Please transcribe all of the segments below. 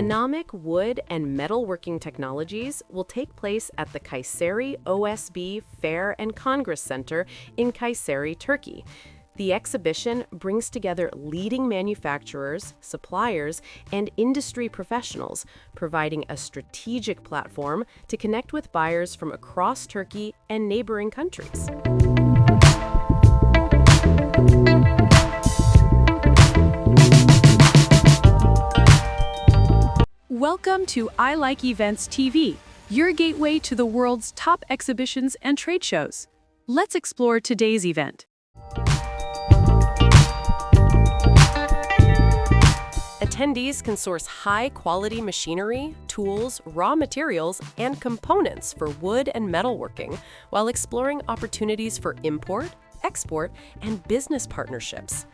ANAMAK Wood and Metalworking Technologies will take place at the Kayseri OSB Fair and Congress Center in Kayseri, Turkey. The exhibition brings together leading manufacturers, suppliers, and industry professionals, providing a strategic platform to connect with buyers from across Turkey and neighboring countries. Welcome to I Like Events TV, your gateway to the world's top exhibitions and trade shows. Let's explore today's event. Attendees can source high-quality machinery, tools, raw materials, and components for wood and metalworking while exploring opportunities for import, export, and business partnerships.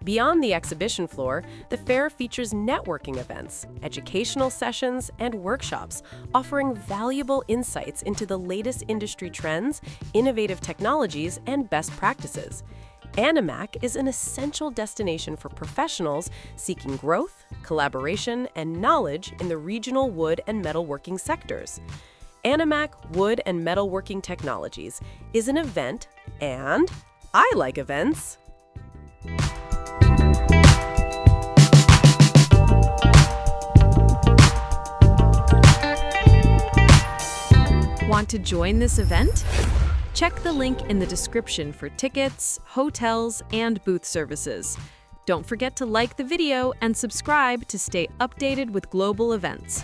Beyond the exhibition floor, the fair features networking events, educational sessions, and workshops, offering valuable insights into the latest industry trends, innovative technologies, and best practices. ANAMAK is an essential destination for professionals seeking growth, collaboration, and knowledge in the regional wood and metalworking sectors. ANAMAK Wood and Metalworking Technologies is an event, and I like events. Want to join this event? Check the link in the description for tickets, hotels, and booth services. Don't forget to like the video and subscribe to stay updated with global events.